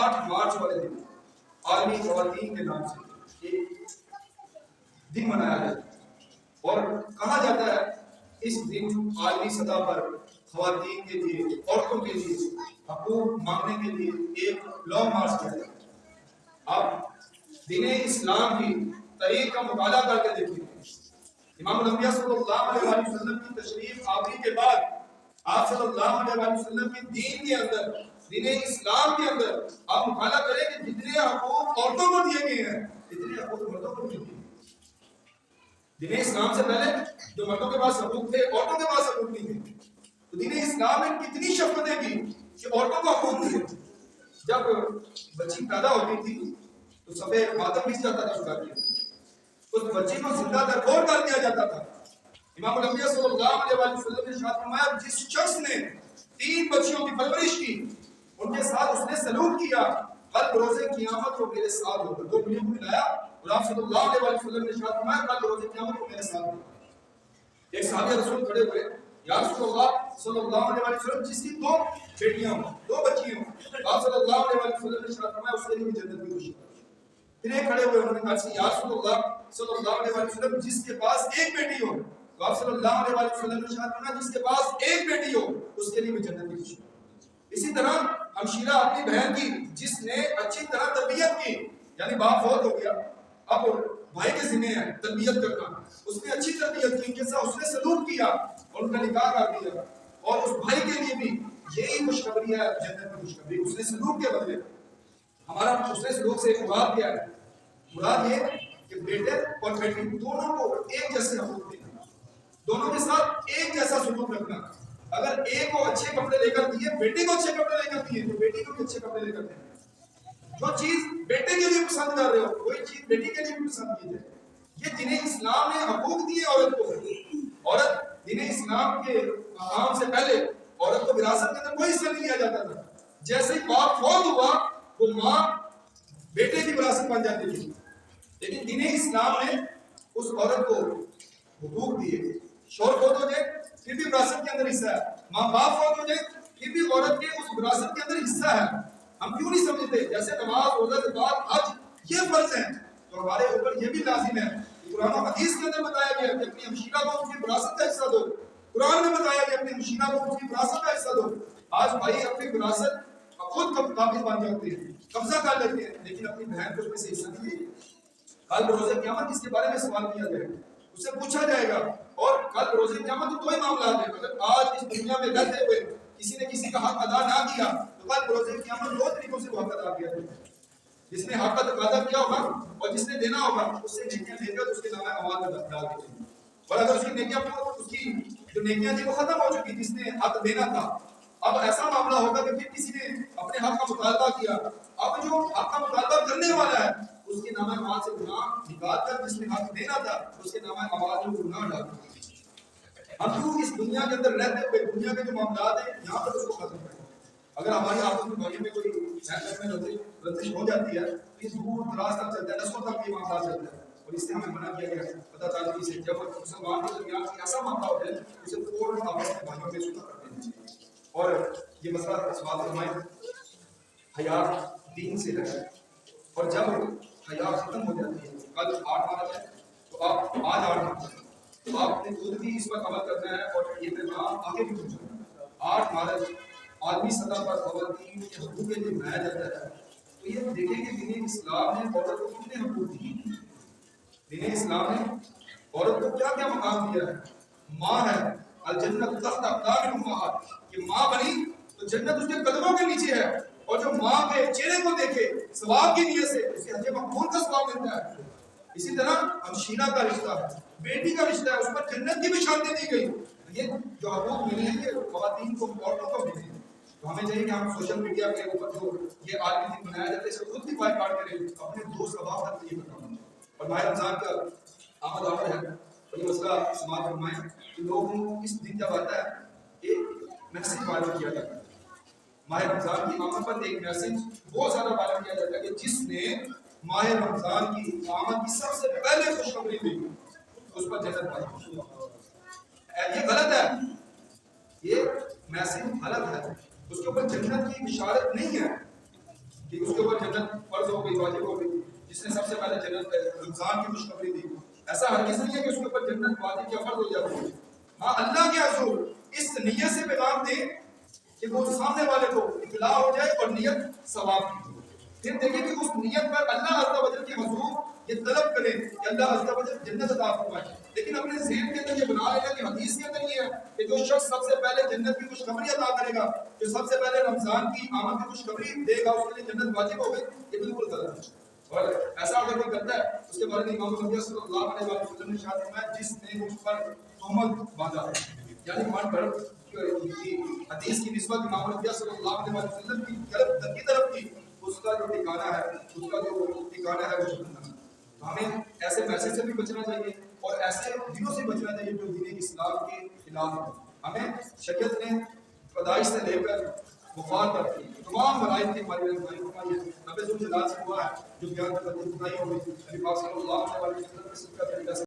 8 مارچ والے دن عالمی خواتین کے نام سے ایک دن منایا جاتا ہے اور کہا جاتا ہے اس دن عالمی سطح پر خواتین کے لیے، عورتوں کے لیے حقوق مانگنے کے لیے ایک لانگ مارچ کیا جاتا ہے۔ آپ دین اسلام کی تاریخ کا مطالعہ کر کے دیکھیں، امام الانبیاء صلی اللہ علیہ وسلم کی تشریف آوری کے بعد آپ صلی اللہ علیہ وسلم کی دین کے اندر، دین اسلام کے اندر آپ مطالعہ کریں کہ جتنے حقوق عورتوں کو دیے گئے ہیں اتنے حقوق مردوں کو نہیں دیے۔ دین اسلام سے پہلے جو مردوں کے پاس حقوق تھے عورتوں کے پاس حقوق نہیں تھے، تو دین اسلام نے کتنی شفقتیں کی کہ عورتوں کو حقوق دیے۔ جب بچی پیدا ہوتی تھی تو سفید ماتم مس جاتا تھا شکار کے، اس بچی کو زندہ درگور کر دیا جاتا تھا۔ امام الانبیاء صلی اللہ علیہ وسلم نے ارشاد فرمایا جس شخص نے 3 بچیوں کی پرورش کی، ان کے ساتھ اس نے سلوک کیا، کل روز قیامت وہ میرے ساتھ ہوگا۔ 2 بلیوں کو ملایا اور آپ صلی اللہ علیہ وسلم نے ارشاد فرمایا کل روز قیامت وہ میرے ساتھ ہوگا۔ ایک صحابی رسول کھڑے ہوئے، یا رسول اللہ صلی اللہ علیہ وسلم جس کی 2 بیٹیاں ہوں، 2 بچی ہوں، آپ صلی اللہ علیہ وسلم نے ارشاد فرمایا اس کے لیے بھی جنت کی خوشی۔ پھر ایک کھڑے ہوئے، انہوں نے کہا یا رسول اللہ صلی اللہ علیہ وسلم جس کے پاس 1 بیٹی ہو، تو آپ صلی اللہ علیہ وسلم نے ارشاد فرمایا جس کے پاس 1 بیٹی ہو اس کے لیے بھی جنت کی خوشی۔ اسی طرح ہمشیرہ اپنی بہن کی جس نے اچھی طرح تربیت کی، یعنی باپ فوت ہو گیا اب بھائی کے ذمہ ہے تربیت کرنا، اس نے اچھی تربیت کی، جیسا اس نے سلوک کیا اور ان کا نکاح کر دیا، اور اس بھائی کے لیے بھی یہی خوشخبری ہے جنت کی خوشخبری اس نے سلوک کے بدلے۔ ہمارا دوسرے سلوک سے مراد کیا ہے؟ مراد یہ کہ بیٹے اور بیٹی دونوں کو ایک جیسے حقوق دینا، دونوں کے ساتھ ایک جیسا سلوک رکھنا۔ اگر ایک کو اچھے کپڑے لے کر دیے، بیٹی کو اچھے کپڑے لے کر دیے، تو بیٹی کو بھی اچھے کپڑے لے کر دیں۔ جو چیز بیٹے کے لیے پسند کر رہے ہو وہی چیز بیٹی کے لیے بھی پسند کی جائے۔ یہ دین اسلام نے حقوق دیے عورت کو۔ عورت دین اسلام کے احکام سے پہلے عورت کو وراثت کے اندر کوئی حصہ نہیں دیا جاتا تھا۔ جیسے ہی باپ فوت ہوا وہ ماں بیٹے کی وراثت بن جاتی تھی، لیکن دین اسلام نے اس عورت کو حقوق دیے۔ شوہر فوت ہو جائے پھر بھی وراثت کے اندر حصہ ہے، ماں باپ فوت ہو جائے پھر بھی عورت کے اس وراثت کے اندر حصہ ہے۔ ہم کیوں نہیں سمجھتے جیسے نماز، روزہ، زکات، حج یہ فرض ہیں تو ہمارے اوپر یہ بھی لازم ہے۔ قرآن و حدیث کے اندر بتایا گیا کہ اپنی ہمشیرہ کو اس کی وراثت کا حصہ دو، قرآن میں بتایا کہ اپنی ہمشیرہ کو اس کی وراثت کا حصہ دو۔ آج بھائی اپنی وراثت خود قابض بن جاتے ہیں، قبضہ کر لیتے ہیں، لیکن اپنی بہن کو اس میں سے حصہ نہیں دیتے۔ کل روز قیامت اس کے بارے میں سوال کیا جائے گا، اس سے پوچھا جائے گا، اور کل روز قیامت تو کوئی معاملات ہے۔ اگر آج اس دنیا میں رہتے ہوئے کسی نے کسی کا حق ادا نہ کیا تو کل روز قیامت 2 طریقوں سے وہ حق ادا کیا جائے گا۔ جس نے حق ادا کیا ہوگا اور جس نے دینا ہوگا اس سے نیکیاں لے کر اس کے نام اعمال میں ڈال دیں گے، اور اگر اس کی نیکیاں اس کی جو نیکیاں تھی وہ ختم ہو چکی، جس نے حق دینا تھا، اب ایسا معاملہ ہوگا کہ پھر کسی نے اپنے حق کا مطالبہ کیا، اب جو حق کا مطالبہ کرنے والا ہے اس کے نام اعمال سے گناہ نکال کر جس نے حق دینا تھا اس کے نام اعمال میں گناہ ڈال دیں۔ ہم کیوں اس دنیا کے اندر رہتے ہوئے دنیا کے جو معاملات ہیں یہاں پر اس کو ختم کریں؟ اگر ہماری آپس میں بھائی میں کوئی رنجش ہو جاتی ہے تو یہ دور دراز تک چلتا ہے، نسلوں تک یہ معاملہ چلتا ہے، اور اس سے ہمیں منع کیا گیا ہے۔ پتہ چلا کہ اسے جب مسلمان کے درمیان ایسا معاملہ ہوتا ہے اسے فوراً آپس میں بھائیوں میں صلح کر دینی چاہیے۔ اور یہ مسئلہ سوال فرمائیں، حیا دین سے ہے، اور جب حیا ختم ہو جاتی ہے، کل 8 مارچ ہے تو آپ آج 8 مارچ ہے تو آپ نے خود بھی اس پر عمل کرنا ہے اور یہ پیغام آگے بھی پہنچانا ہے۔ 8 مارچ عالمی سطح پر خواتین کے حقوق کے لیے منایا جاتا ہے، تو یہ دیکھیں کہ دین اسلام نے عورت کو کتنے حقوق دیے۔ دین اسلام نے عورت کو کیا کیا مقام دیا ہے۔ ماں ہے، الجنت تحت اقدام الامہات، کہ ماں بنی تو جنت اس کے قدموں کے نیچے ہے، اور جو ماں کے چہرے کو دیکھے ثواب کی نیت سے اسے حج مقبول کا ثواب ملتا ہے۔ اسی طرح ہمشیرہ کا رشتہ ہے، بیٹی کا رشتہ ہے، اس پر جنت کی بشارتیں دی گئی۔ یہ جو حقوق ملی ہیں یہ خواتین کو، عورتوں کو ملی ہیں، تو ہمیں چاہیے کہ ہم سوشل میڈیا کے اوپر جو یہ عالمی دن منایا جاتا ہے اسے خود بھی بائیکاٹ کریں، اپنے دوست احباب تک یہ بتاؤں۔ اور ماہ رمضان کا آمد ہے اور یہ مسئلہ سماعت فرمائیں کہ لوگوں اس دن جب آتا ہے ایک میسج وائرل کیا جاتا ہے، ماہ رمضان کی آمد پر ایک میسج بہت زیادہ وائرل کیا جاتا ہے کہ جس نے ماہ رمضان کی آمد کی سب سے پہلے خوشخبری دی اس پر جنت پائی۔ یہ غلط ہے، یہ میسج غلط ہے، اس کے اوپر جنت کی بشارت نہیں ہے کہ اس کے اوپر گئی، واجب ہو گئی، جس نے سب سے پہلے جنت رمضان کی خوشخبری دی، ایسا ہرگز نہیں ہے کہ اس کے اوپر جنت واجب یا فرض ہو جاتی ہے۔ ہاں اللہ کے حضور اس نیت سے پیغام دے کہ وہ سامنے والے کو اطلاع ہو جائے اور نیت ثواب کی۔ پھر دیکھیں کہ اس نیت پر اللہ عز و جل کے حضور یہ طلب کریں کہ اللہ عز و جل جنت عطا فرمائے، لیکن اپنے ذہن کے اندر یہ بنا لینا کہ حدیث کے اندر یہ ہے کہ جو شخص سب سے پہلے جنت کی خوشخبری عطا کرے گا، جو سب سے پہلے رمضان کی آمد کی خوشخبری دے گا، اس کے لیے جنت واجب ہو گئی، یہ بالکل غلط ہے۔ اور ایسا اگر کوئی کرتا ہے اس کے بارے میں امام الانبیاء صلی اللہ علیہ وسلم نے ارشاد فرمایا جس نے مجھ پر تہمت باندھا ہے، یعنی من گھڑت کی حدیث کی نسبت امام الانبیاء صلی اللہ علیہ وسلم کی طرف کی، اس کا جو ٹھکانہ ہے وہ جہنم ہے۔ تو ہمیں ایسے میسج سے بھی بچنا چاہیے اور ایسے دنوں سے بچنا چاہیے جو دین اسلام کے خلاف ہے۔ ہمیں شریعت نے پیدائش سے لے کر وفات تک تمام ملائک کی ہماری رہنمائی فرمائی ہے۔ رب ذوالجلال سے دعا ہے جو بیان کر کے بتائی ہوگی، نبی پاک صلی اللہ علیہ وسلم کے صدقہ طریقہ سے